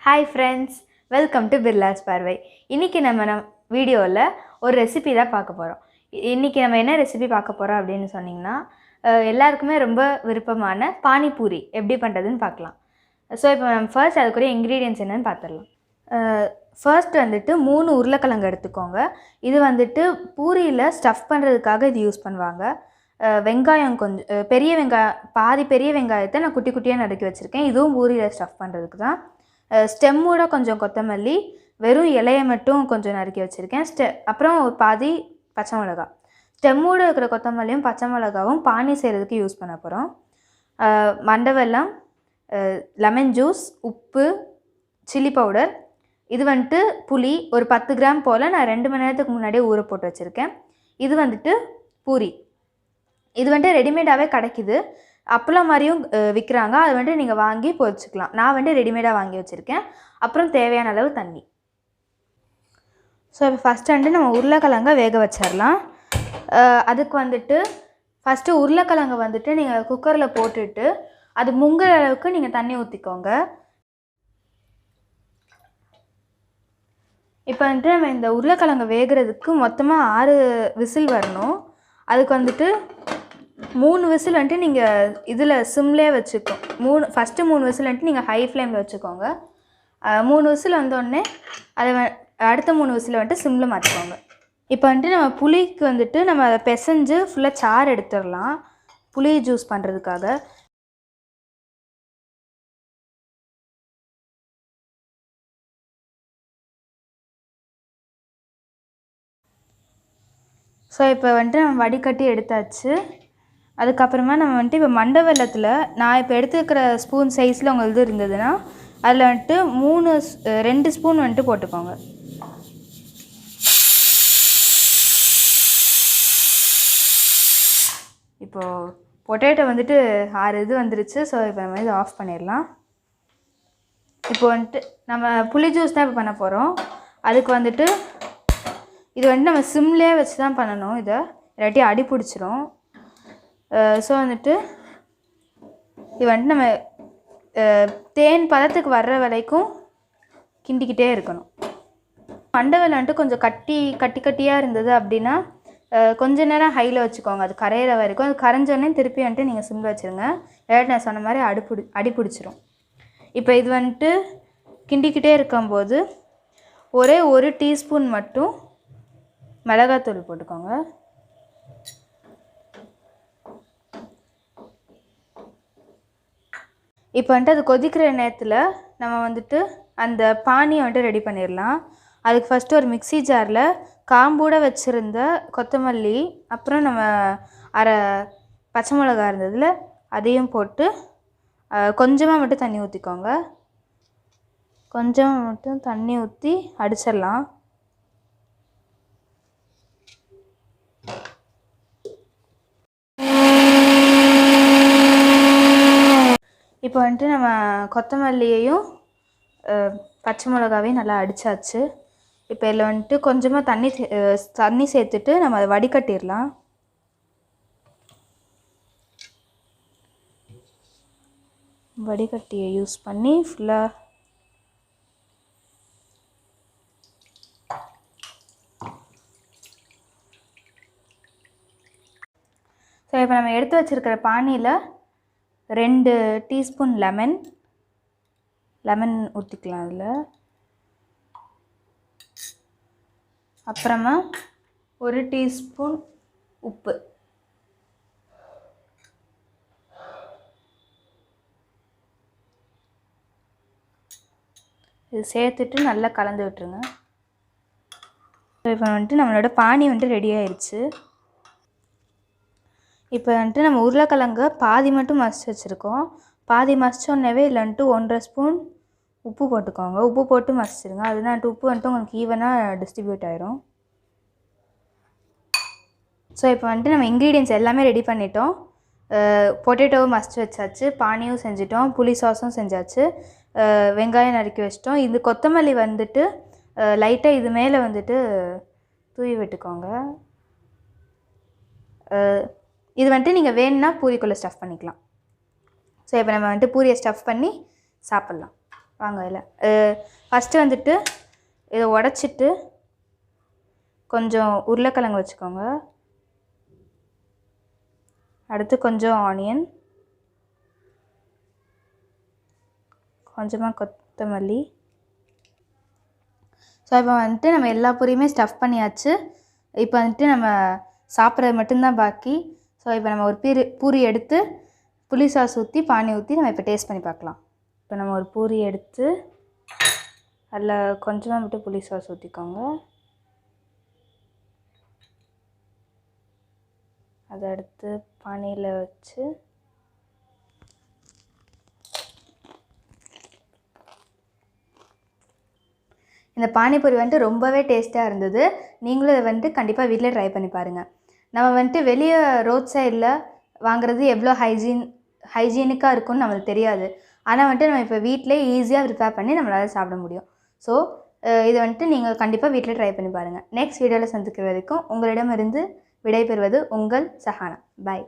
Hi friends, welcome to Birla's Parvai. இன்னைக்கு நம்ம வீடியோல ஒரு ரெசிபி தான் பார்க்க போறோம். இன்னைக்கு நம்ம என்ன ரெசிபி பார்க்க போறோம் அப்படினு சொன்னீங்கன்னா எல்லாருக்குமே ரொம்ப விருப்பமான பானி பூரி எப்படி பண்றதுன்னு பார்க்கலாம். சோ இப்போ நம்ம ஃபர்ஸ்ட் அதுக்குரிய இன்கிரிடியன்ட்ஸ் என்னன்னு பார்த்தறலாம். ஃபர்ஸ்ட் வந்துட்டு 3 உருளைக்கிழங்கு எடுத்துக்கோங்க. இது வந்துட்டு பூரியில ஸ்டஃப் பண்றதுக்காக இது யூஸ் பண்ணுவாங்க. வெங்காயம் கொஞ்சம் பெரிய வெங்காயம் பாதி பெரிய வெங்காயத்தை நான் குட்டி குட்டியா நறுக்கி வச்சிருக்கேன். இதுவும் பூரியில ஸ்டஃப் பண்றதுக்கு தான். ஸ்டெம்மோட கொஞ்சம் கொத்தமல்லி வெறும் இலையை மட்டும் கொஞ்சம் நறுக்கி வச்சுருக்கேன். அப்புறம் ஒரு பாதி பச்சை மிளகா. ஸ்டெம்மோட இருக்கிற கொத்தமல்லியும் பச்சை மிளகாவும் பானி செய்கிறதுக்கு யூஸ் பண்ண போகிறோம். மண்டவெல்லம், லெமன் ஜூஸ், உப்பு, சில்லி பவுடர், இது வந்துட்டு புளி ஒரு 10 கிராம் போல் நான் 2 மணி நேரத்துக்கு முன்னாடியே ஊற போட்டு வச்சுருக்கேன். இது வந்துட்டு பூரி. இது வந்துட்டு ரெடிமேடாகவே கிடைக்கிது. அப்பளம் மாதிரியும் விற்கிறாங்க. அது வந்துட்டு நீங்கள் வாங்கி பொரிச்சுக்கலாம். நான் வந்துட்டு ரெடிமேடாக வாங்கி வச்சுருக்கேன். அப்புறம் தேவையான அளவு தண்ணி. ஸோ இப்போ ஃபஸ்ட்டு வந்துட்டு நம்ம உருளைக்கிழங்க வேக வச்சிடலாம். அதுக்கு வந்துட்டு ஃபஸ்ட்டு உருளைக்கிழங்க வந்துட்டு நீங்கள் குக்கரில் போட்டுட்டு அது முங்குற அளவுக்கு நீங்கள் தண்ணி ஊற்றிக்கோங்க. இப்போ வந்துட்டு நம்ம இந்த உருளைக்கிழங்க வேகிறதுக்கு மொத்தமாக 6 விசில் வரணும். அதுக்கு வந்துட்டு 3 விசில் வந்துட்டு நீங்கள் இதில் சிம்லேயே வச்சுக்கோங்க. ஃபஸ்ட்டு 3 விசில் வந்துட்டு நீங்கள் ஹை ஃப்ளேமில் வச்சுக்கோங்க. 3 விசில் வந்தோடனே அதை அடுத்த 3 விசில் வந்துட்டு சிம்மில் மாற்றிக்கோங்க. இப்போ வந்துட்டு நம்ம புளிக்கு வந்துட்டு நம்ம அதை பிசைஞ்சு ஃபுல்லாக சாறு எடுத்துடலாம் புளி ஜூஸ் பண்ணுறதுக்காக. ஸோ இப்போ வந்துட்டு நம்ம வடிகட்டி எடுத்தாச்சு. அதுக்கப்புறமா நம்ம வந்துட்டு இப்போ மண்டை வெல்லத்தில் நான் இப்போ எடுத்துக்கிற ஸ்பூன் சைஸில் உங்கள் இது இருந்ததுன்னா அதில் வந்துட்டு 2 ஸ்பூன் வந்துட்டு போட்டுக்கோங்க. இப்போது பொட்டேட்டோ வந்துட்டு 6 இது வந்துருச்சு. ஸோ இப்போ நம்ம இது ஆஃப் பண்ணிடலாம். இப்போ வந்துட்டு நம்ம புளி ஜூஸ் தான் இப்போ பண்ண போகிறோம். அதுக்கு வந்துட்டு இது வந்துட்டு நம்ம சிம்லேயே வச்சு தான் பண்ணணும். இதை இல்லாட்டி அடி பிடிச்சிரும். ஸோ வந்துட்டு இது வந்துட்டு நம்ம தேன் பதத்துக்கு வர்ற வரைக்கும் கிண்டிக்கிட்டே இருக்கணும். மண்டவெல்லம் வந்துட்டு கொஞ்சம் கட்டியாக இருந்தது அப்படின்னா கொஞ்ச நேரம் ஹையில் வச்சுக்கோங்க. அது கரையிற வரைக்கும். அது கரைஞ்சோடனே திருப்பி வந்துட்டு நீங்கள் சிம்மில் வச்சுருங்க. இல்லாட்டி நான் சொன்ன மாதிரி அடி பிடிச்சிரும். இப்போ இது வந்துட்டு கிண்டிக்கிட்டே இருக்கும்போது ஒரே 1 டீஸ்பூன் மட்டும் மிளகாத்தூள் போட்டுக்கோங்க. இப்போ வந்துட்டு அது கொதிக்கிற நேரத்தில் நம்ம வந்துட்டு அந்த பானியை வந்துட்டு ரெடி பண்ணிடலாம். அதுக்கு ஃபஸ்ட்டு ஒரு மிக்ஸி ஜாரில் காம்பூட வச்சுருந்த கொத்தமல்லி, அப்புறம் நம்ம அரை பச்சை மிளகா இருந்ததில் அதையும் போட்டு கொஞ்சமாக மட்டும் தண்ணி ஊற்றிக்கோங்க. கொஞ்சமாக மட்டும் தண்ணி ஊற்றி அடிச்சிடலாம். இப்போ வந்துட்டு நம்ம கொத்தமல்லியையும் பச்சை மிளகாவையும் நல்லா அடித்தாச்சு. இப்போ இதில் வந்துட்டு கொஞ்சமாக தண்ணி சேர்த்துட்டு நம்ம அதை வடிகட்டிடலாம். வடிகட்டியை யூஸ் பண்ணி ஃபுல்லாக ஸோ இப்போ நம்ம எடுத்து வச்சுருக்கிற பானியில் 2 டீஸ்பூன் லெமன் ஊற்றிக்கலாம். அதில் அப்புறமா 1 டீஸ்பூன் உப்பு, இது சேர்த்துட்டு நல்லா கலந்து விட்டுருங்க. இப்போ வந்துட்டு நம்மளோட பானி வந்துட்டு ரெடி ஆயிடுச்சு. இப்போ வந்துட்டு நம்ம உருளைக்கிழங்க பாதி மட்டும் மசிச்சு வச்சுருக்கோம். பாதி மசிச்சோன்னே இல்லை வந்துட்டு 1.5 ஸ்பூன் உப்பு போட்டுக்கோங்க. உப்பு போட்டு மசிச்சிருங்க. அதுதான் உப்பு வந்துட்டு உங்களுக்கு ஈவனாக டிஸ்ட்ரிபியூட் ஆயிரும். ஸோ இப்போ வந்துட்டு நம்ம இன்க்ரீடியன்ட்ஸ் எல்லாமே ரெடி பண்ணிட்டோம். பொட்டேட்டோவும் மசிச்சு வச்சாச்சு, பானியும் செஞ்சிட்டோம், புளி சாஸும் செஞ்சாச்சு, வெங்காயம் நறுக்கி வச்சிட்டோம். இது கொத்தமல்லி வந்துட்டு லைட்டாக இது மேலே வந்துட்டு தூவி விட்டுக்கோங்க. இது வந்துட்டு நீங்கள் வேணும்னா பூரிக்குள்ளே ஸ்டஃப் பண்ணிக்கலாம். ஸோ இப்போ நம்ம வந்துட்டு பூரியை ஸ்டஃப் பண்ணி சாப்பிட்லாம். வாங்க இல்லை ஃபஸ்ட்டு வந்துட்டு இதை உடச்சிட்டு கொஞ்சம் உருளைக்கிழங்கு வச்சுக்கோங்க. அடுத்து கொஞ்சம் ஆனியன், கொஞ்சமாக கொத்தமல்லி. ஸோ இப்போ வந்துட்டு நம்ம எல்லா பூரியுமே ஸ்டஃப் பண்ணியாச்சு. இப்போ வந்துட்டு நம்ம சாப்பிட்றது மட்டும்தான் பாக்கி. ஸோ இப்போ நம்ம ஒரு பூரி எடுத்து புளி சாஸ் ஊற்றி பானி ஊற்றி நம்ம இப்போ டேஸ்ட் பண்ணி பார்க்கலாம். இப்போ நம்ம ஒரு பூரி எடுத்து அதில் கொஞ்சமாக மட்டும் புளி சாஸ் ஊற்றிக்கோங்க. அதை எடுத்து பானியில் வச்சு இந்த பானிபூரி வந்துட்டு ரொம்பவே டேஸ்ட்டாக இருந்தது. நீங்களும் இதை வந்துட்டு கண்டிப்பாக வீட்டில் ட்ரை பண்ணி பாருங்கள். நம்ம வந்துட்டு வெளியே ரோட் சைடில் வாங்குறது எவ்வளோ ஹைஜீனிக்காக இருக்கும்னு நம்மளுக்கு தெரியாது. ஆனால் வந்துட்டு நம்ம இப்போ வீட்டிலே ஈஸியாக ப்ரிப்பேர் பண்ணி நம்மளால் சாப்பிட முடியும். ஸோ இதை வந்துட்டு நீங்கள் கண்டிப்பாக வீட்டில் ட்ரை பண்ணி பாருங்கள். நெக்ஸ்ட் வீடியோவில் சந்திக்கிற வரைக்கும் உங்களிடமிருந்து விடைபெறுவது உங்கள் சஹானா. பாய்.